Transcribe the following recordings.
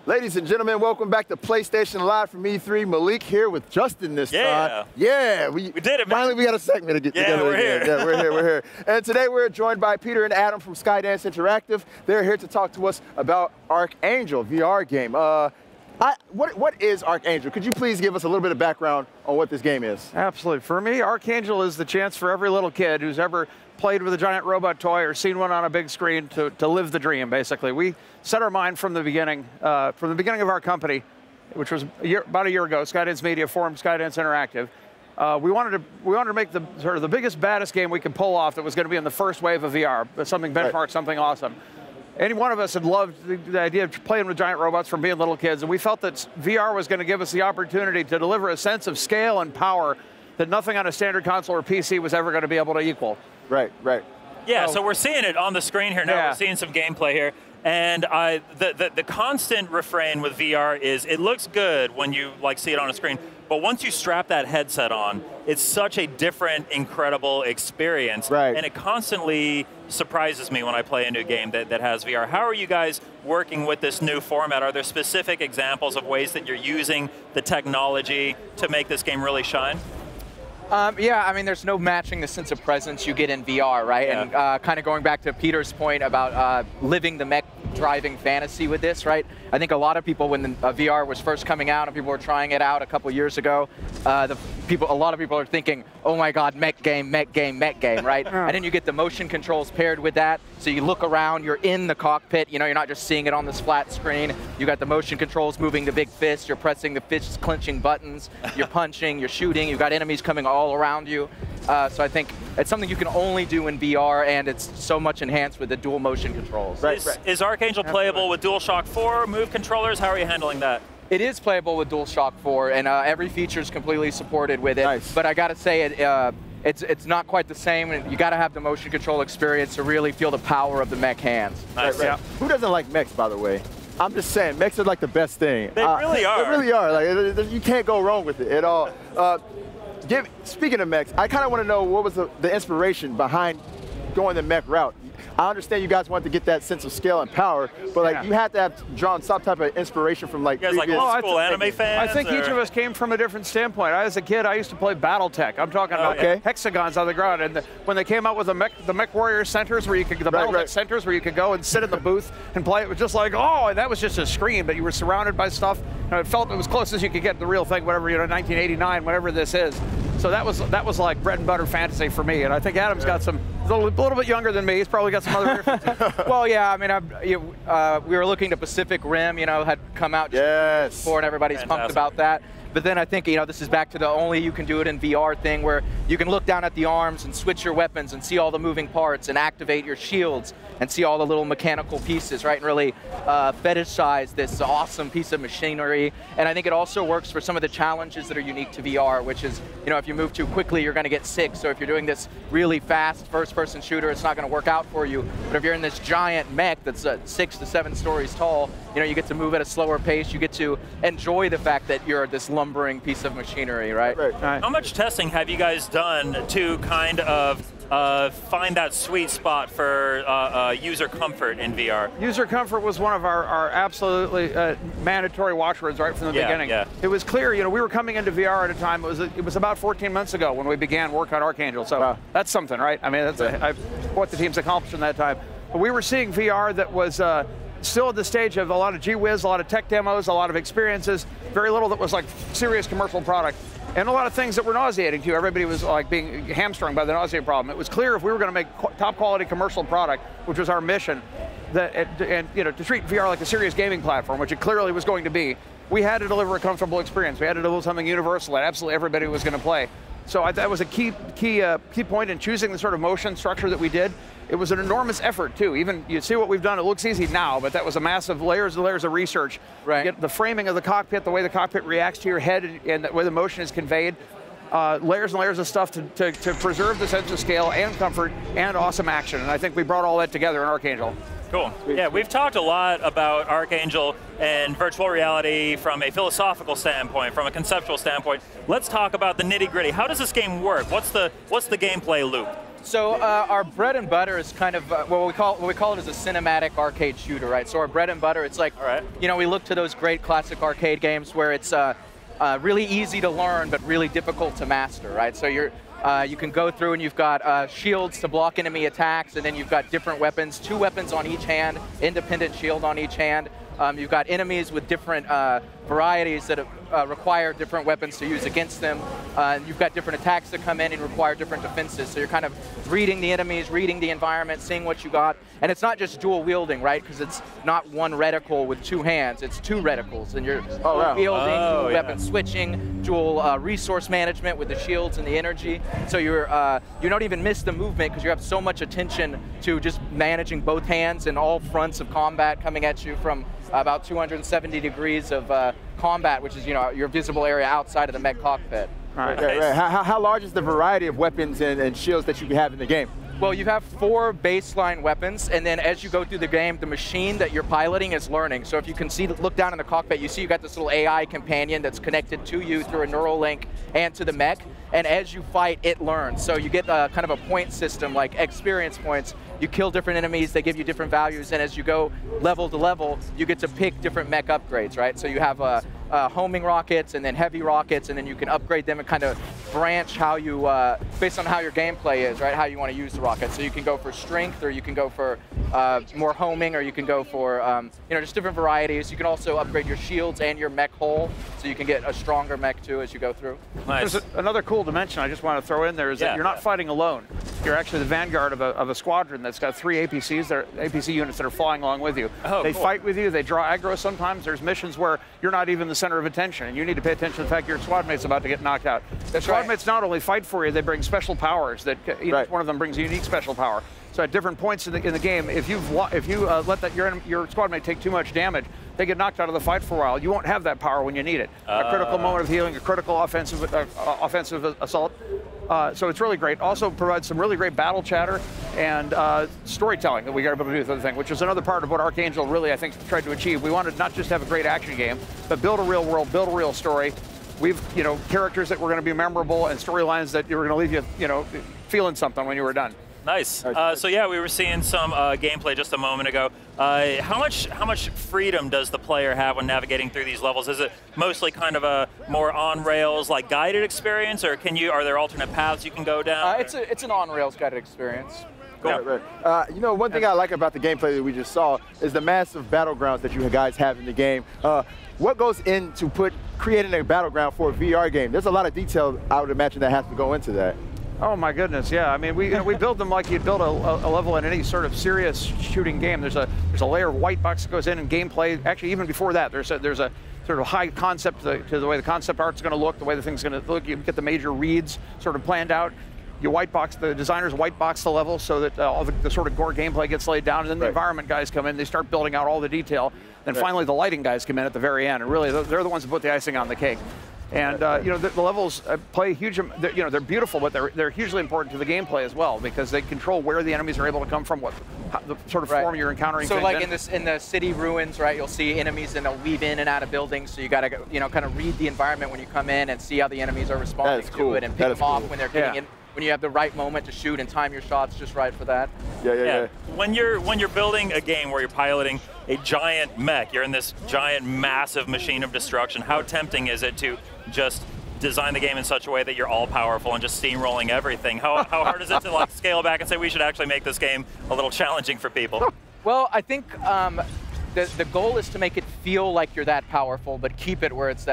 Ladies and gentlemen, welcome back to PlayStation Live from E3. Malik here with Justin this time. Yeah, we did it, man. Finally, we got a segment to get together again. Yeah, we're here. And today we're joined by Peter and Adam from Skydance Interactive. They're here to talk to us about Archangel VR game. What is Archangel? Could you please give us a little bit of background on what this game is? Absolutely. For me, Archangel is the chance for every little kid who's ever played with a giant robot toy or seen one on a big screen to live the dream, basically. We set our mind from the beginning of our company, which was about a year ago. Skydance Media formed Skydance Interactive. We wanted to make the biggest, baddest game we could pull off that was going to be in the first wave of VR, something benchmark, something awesome. Any one of us had loved the idea of playing with giant robots from being little kids, and we felt that VR was going to give us the opportunity to deliver a sense of scale and power that nothing on a standard console or PC was ever going to be able to equal. Right. Yeah, so we're seeing it on the screen here now. Yeah. We're seeing some gameplay here. And the constant refrain with VR is it looks good when you see it on a screen, but once you strap that headset on, it's such a different, incredible experience. Right. And it constantly surprises me when I play a new game that has VR. How are you guys working with this new format? Are there specific examples of ways that you're using the technology to make this game really shine? Yeah, I mean, there's no matching the sense of presence you get in VR, right? Yeah. And kind of going back to Peter's point about living the mech driving fantasy with this, right? I think a lot of people, when the VR was first coming out and people were trying it out a couple years ago, a lot of people are thinking, oh my God, mech game, right? And then you get the motion controls paired with that. So you look around, you're in the cockpit, you're not just seeing it on this flat screen. You got the motion controls moving the big fist, you're pressing the fist clenching buttons, you're punching, you're shooting, you've got enemies coming all around you. So I think it's something you can only do in VR, and it's so much enhanced with the dual motion controls. Is Archangel playable with DualShock 4 Move controllers? How are you handling that? It is playable with DualShock 4, and every feature is completely supported with it. Nice. But I got to say, it's not quite the same, and you got to have the motion control experience to really feel the power of the mech hands. Nice. Right. Who doesn't like mechs, by the way? I'm just saying, mechs are like the best thing. They really are. They really are. Like, you can't go wrong with it at all. Speaking of mechs, I kind of want to know what was the inspiration behind going the mech route. I understand you guys wanted to get that sense of scale and power, but you had to have drawn some type of inspiration from you guys previous old school anime fans? I think each of us came from a different standpoint. As a kid, I used to play BattleTech. I'm talking about hexagons on the ground. And when they came out with the Mech Warrior centers, where you could BattleTech centers, where you could go and sit in the booth and play, it was just like, oh, and that was just a screen, but you were surrounded by stuff. It felt it was close as you could get the real thing, whatever 1989, whatever this is. So that was like bread and butter fantasy for me. And I think Adam's got some. A little bit younger than me. He's probably got some other differences. Well, yeah, I mean, we were looking to Pacific Rim, had come out just before, and everybody's pumped about that. But then I think, this is back to the only you can do it in VR thing, where you can look down at the arms and switch your weapons and see all the moving parts and activate your shields and see all the little mechanical pieces, right? And really fetishize this awesome piece of machinery. And I think it also works for some of the challenges that are unique to VR, which is, if you move too quickly, you're going to get sick. So if you're doing this really fast first-person shooter, it's not going to work out for you. But if you're in this giant mech that's 6 to 7 stories tall, you get to move at a slower pace. You get to enjoy the fact that you're this lumbering piece of machinery, right? How much testing have you guys done to kind of find that sweet spot for user comfort in VR? User comfort was one of our absolutely mandatory watchwords right from the beginning. Yeah. It was clear, we were coming into VR at a time, it was about 14 months ago when we began work on Archangel, so that's something, right? I mean, that's what the team's accomplished in that time. But we were seeing VR that was still at the stage of a lot of gee whiz, a lot of tech demos, a lot of experiences, very little that was like serious commercial product, and a lot of things that were nauseating to you. Everybody was like being hamstrung by the nausea problem. It was clear if we were going to make top quality commercial product, which was our mission, to treat VR like a serious gaming platform, which it clearly was going to be, we had to deliver a comfortable experience. We had to deliver something universal that absolutely everybody was going to play. So that was a key point in choosing the sort of motion structure that we did. It was an enormous effort too. Even you see what we've done, it looks easy now, but that was a massive layers and layers of research. Right. Get the framing of the cockpit, the way the cockpit reacts to your head, and the way the motion is conveyed. Layers and layers of stuff to preserve the sense of scale and comfort and awesome action. And I think we brought all that together in Archangel. Cool. Yeah, we've talked a lot about Archangel and virtual reality from a philosophical standpoint, from a conceptual standpoint. Let's talk about the nitty-gritty. How does this game work? What's the gameplay loop? So our bread and butter is kind of what we call it is a cinematic arcade shooter, right? So our bread and butter, it's like, you know, we look to those great classic arcade games where it's really easy to learn but really difficult to master, right? So you can go through and you've got shields to block enemy attacks, and then you've got different weapons, 2 weapons on each hand, independent shield on each hand. You've got enemies with different varieties that require different weapons to use against them. You've got different attacks that come in and require different defenses. So you're kind of reading the enemies, reading the environment, seeing what you got. And it's not just dual wielding, right? Because it's not 1 reticle with 2 hands. It's 2 reticles, and you're wielding, dual weapon switching, dual resource management with the shields and the energy. So you don't even miss the movement because you have so much attention to just managing both hands and all fronts of combat coming at you from about 270 degrees of combat, which is, you know, your visible area outside of the mech cockpit. Right. How large is the variety of weapons and shields that you can have in the game? Well, you have 4 baseline weapons, and then as you go through the game, the machine that you're piloting is learning. So if you can look down in the cockpit, you see you got this little AI companion that's connected to you through a neural link and to the mech, and as you fight, it learns. So you get kind of a point system, like experience points. You kill different enemies, they give you different values, and as you go level to level, you get to pick different mech upgrades, right? So you have homing rockets and then heavy rockets, and then you can upgrade them and kind of branch how you, based on how your gameplay is, right? How you want to use the rocket. So you can go for strength, or you can go for more homing, or you can go for, you know, just different varieties. You can also upgrade your shields and your mech hull, so you can get a stronger mech too as you go through. Nice. There's another cool dimension I just want to throw in there is that you're not fighting alone. You're actually the vanguard of a squadron that's got 3 APC units that are flying along with you. They fight with you, they draw aggro sometimes. There's missions where you're not even the center of attention, and you need to pay attention to the fact your squad mate's about to get knocked out. The squad mates not only fight for you, they bring special powers that each one of them brings a unique special power. So at different points in the game, if you let your squad mate take too much damage, they get knocked out of the fight for a while. You won't have that power when you need it. A critical moment of healing, a critical offensive assault. So it's really great. Also provides some really great battle chatter and storytelling that we got able to do with the thing, which is another part of what Archangel really, I think, tried to achieve. We wanted not just to have a great action game, but build a real world, build a real story. We've, you know, characters that were going to be memorable and storylines that were going to leave you, you know, feeling something when you were done. Nice. So yeah, we were seeing some gameplay just a moment ago. How much freedom does the player have when navigating through these levels? Is it mostly kind of a more on rails, like guided experience, or are there alternate paths you can go down? It's an on rails guided experience. Cool. You know, one thing I like about the gameplay that we just saw is the massive battlegrounds that you guys have in the game. What goes into creating a battleground for a VR game? There's a lot of detail, I would imagine, that has to go into that. Oh my goodness, yeah. I mean, we build them like you'd build a level in any sort of serious shooting game. There's a layer of white box that goes in gameplay. Actually, even before that, there's a sort of high concept to the way the concept art's going to look, the way the thing's going to look. You get the major reads sort of planned out. You the designers white box the level so that all the sort of gore gameplay gets laid down, and then the environment guys come in, they start building out all the detail. Then finally the lighting guys come in at the very end, and really they're the ones that put the icing on the cake. And you know, the levels play a huge, you know, they're beautiful, but they're hugely important to the gameplay as well, because they control where the enemies are able to come from, the sort of form you're encountering. So like in the city ruins, right, you'll see enemies and they'll weave in and out of buildings, so you got to, you know, kind of read the environment when you come in and see how the enemies are responding to it and pick them off when they're getting in. When you have the right moment to shoot and time your shots just right for that. Yeah. When you're building a game where you're piloting a giant mech, you're in this giant, massive machine of destruction, how tempting is it to just design the game in such a way that you're all powerful and just steamrolling everything? How hard is it to like scale back and say we should actually make this game a little challenging for people? Well, I think the goal is to make it feel like you're that powerful, but keep it where it's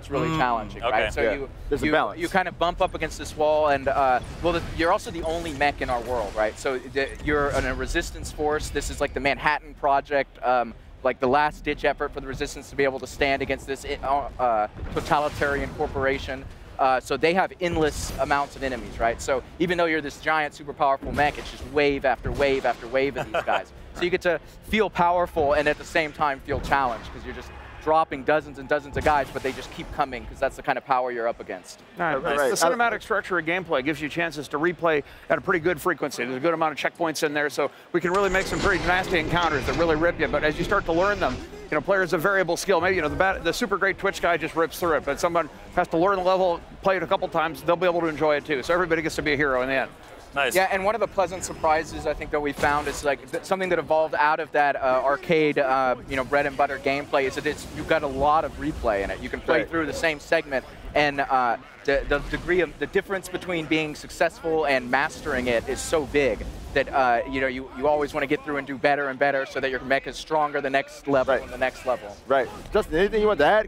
really challenging, right? So you kind of bump up against this wall, and you're also the only mech in our world, right? So you're in a resistance force. This is like the Manhattan Project, like the last-ditch effort for the resistance to be able to stand against this totalitarian corporation. So they have endless amounts of enemies, right? So even though you're this giant, super powerful mech, it's just wave after wave after wave of these guys. So you get to feel powerful and at the same time feel challenged, because you're just dropping dozens and dozens of guys, but they just keep coming because that's the kind of power you're up against. The cinematic structure of gameplay gives you chances to replay at a pretty good frequency. There's a good amount of checkpoints in there, so we can really make some pretty nasty encounters that really rip you. But as you start to learn them, you know, players of variable skill. Maybe, you know, the super great Twitch guy just rips through it, but someone has to learn the level, play it a couple times, they'll be able to enjoy it too. So everybody gets to be a hero in the end. Nice. Yeah, and one of the pleasant surprises I think that we found is like something that evolved out of that arcade, bread and butter gameplay is that you've got a lot of replay in it. You can play through the same segment, and the degree of the difference between being successful and mastering it is so big that you always want to get through and do better and better so that your mech is stronger the next level and the next level. Right. Justin, anything you want to add?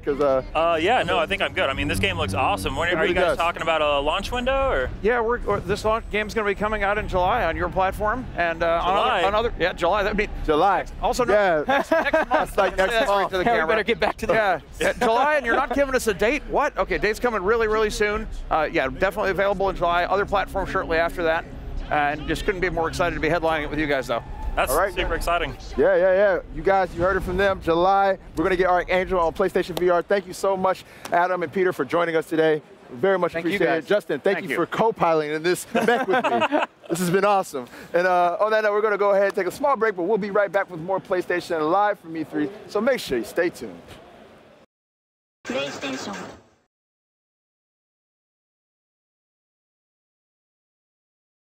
Yeah, no, I think I'm good. I mean, this game looks awesome. Are you guys talking about a launch window, or? Yeah, this game's going to be coming out in July on your platform, and July. That means July. Also, next month. That's like next month. We better get back to the July, and you're not giving us a date. What? Okay, date's coming really, really soon. Yeah, definitely available in July. Other platforms shortly after that. And just couldn't be more excited to be headlining it with you guys, though. That's super exciting. Yeah. You guys, you heard it from them. July, we're going to get Archangel on PlayStation VR. Thank you so much, Adam and Peter, for joining us today. Very much appreciate it. Justin, thank you for co-piloting in this mech with me. This has been awesome. And on that note, we're going to go ahead and take a small break, but we'll be right back with more PlayStation Live from E3. So make sure you stay tuned. PlayStation